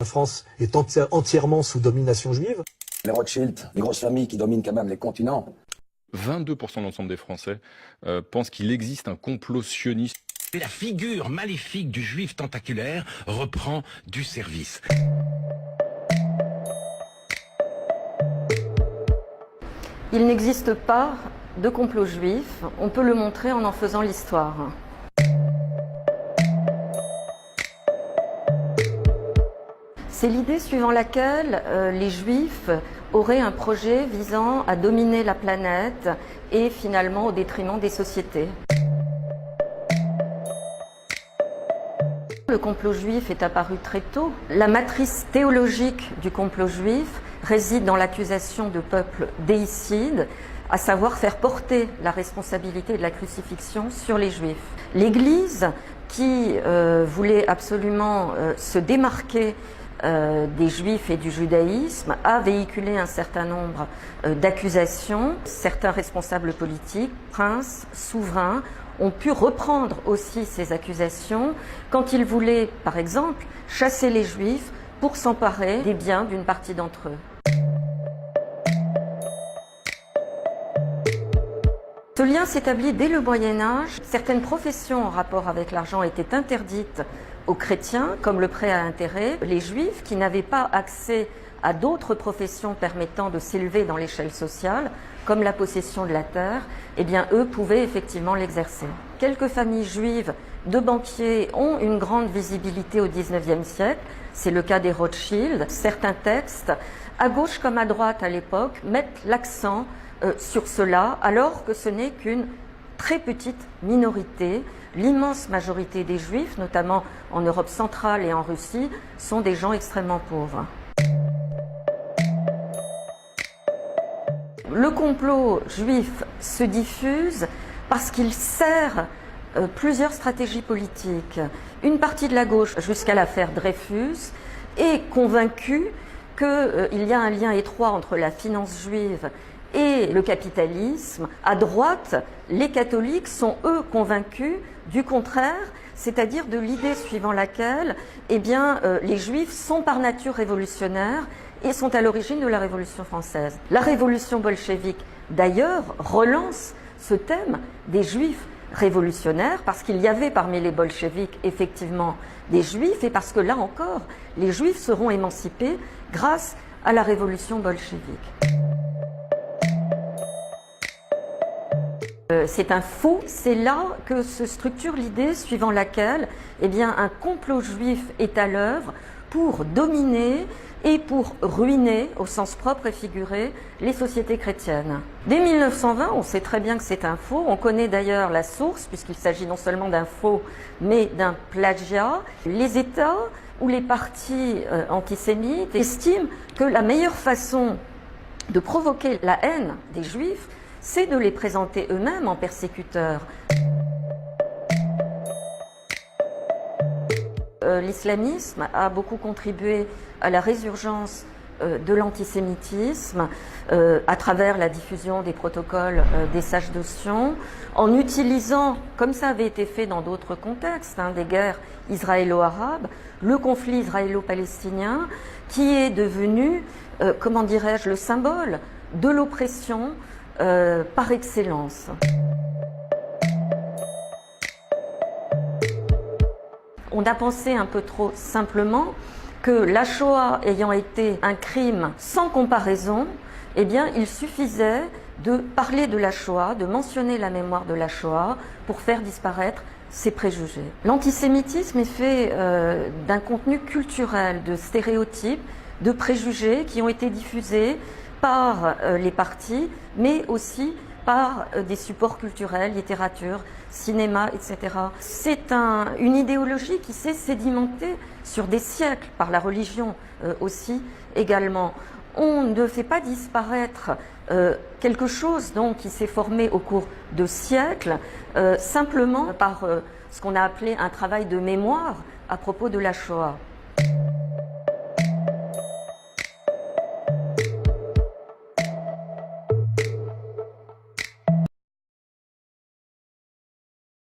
La France est entièrement sous domination juive. Les Rothschild, les grosses familles qui dominent quand même les continents. 22% de l'ensemble des Français pensent qu'il existe un complot sioniste. Et la figure maléfique du juif tentaculaire reprend du service. Il n'existe pas de complot juif, on peut le montrer en faisant l'histoire. C'est l'idée suivant laquelle les Juifs auraient un projet visant à dominer la planète et finalement au détriment des sociétés. Le complot juif est apparu très tôt. La matrice théologique du complot juif réside dans l'accusation de peuple déicide, à savoir faire porter la responsabilité de la crucifixion sur les Juifs. L'Église, qui voulait absolument se démarquer des Juifs et du judaïsme, a véhiculé un certain nombre d'accusations. Certains responsables politiques, princes, souverains, ont pu reprendre aussi ces accusations quand ils voulaient, par exemple, chasser les Juifs pour s'emparer des biens d'une partie d'entre eux. Ce lien s'établit dès le Moyen-Âge. Certaines professions en rapport avec l'argent étaient interdites aux chrétiens, comme le prêt à intérêt. Les Juifs, qui n'avaient pas accès à d'autres professions permettant de s'élever dans l'échelle sociale, comme la possession de la terre, eh bien, eux pouvaient effectivement l'exercer. Quelques familles juives de banquiers ont une grande visibilité au XIXe siècle. C'est le cas des Rothschild. Certains textes, à gauche comme à droite à l'époque, mettent l'accent sur cela, alors que ce n'est qu'une très petite minorité. L'immense majorité des Juifs, notamment en Europe centrale et en Russie, sont des gens extrêmement pauvres. Le complot juif se diffuse parce qu'il sert plusieurs stratégies politiques. Une partie de la gauche, jusqu'à l'affaire Dreyfus, est convaincue qu'il y a un lien étroit entre la finance juive et le capitalisme. À droite, les catholiques sont eux convaincus du contraire, c'est-à-dire de l'idée suivant laquelle les juifs sont par nature révolutionnaires et sont à l'origine de la Révolution française. La révolution bolchevique, d'ailleurs, relance ce thème des juifs révolutionnaires parce qu'il y avait parmi les bolcheviks effectivement des juifs et parce que là encore, les juifs seront émancipés grâce à la révolution bolchevique. C'est un faux, c'est là que se structure l'idée suivant laquelle un complot juif est à l'œuvre pour dominer et pour ruiner, au sens propre et figuré, les sociétés chrétiennes. Dès 1920, on sait très bien que c'est un faux, on connaît d'ailleurs la source, puisqu'il s'agit non seulement d'un faux, mais d'un plagiat. Les États ou les partis antisémites estiment que la meilleure façon de provoquer la haine des Juifs, c'est de les présenter eux-mêmes en persécuteurs. L'islamisme a beaucoup contribué à la résurgence de l'antisémitisme à travers la diffusion des protocoles des sages de Sion, en utilisant, comme ça avait été fait dans d'autres contextes, des guerres israélo-arabes, le conflit israélo-palestinien qui est devenu, le symbole de l'oppression par excellence. On a pensé un peu trop simplement que la Shoah ayant été un crime sans comparaison, il suffisait de parler de la Shoah, de mentionner la mémoire de la Shoah pour faire disparaître ces préjugés. L'antisémitisme est fait d'un contenu culturel, de stéréotypes, de préjugés qui ont été diffusés par les partis, mais aussi par des supports culturels, littérature, cinéma, etc. C'est une idéologie qui s'est sédimentée sur des siècles, par la religion aussi également. On ne fait pas disparaître quelque chose donc, qui s'est formé au cours de siècles, simplement par ce qu'on a appelé un travail de mémoire à propos de la Shoah.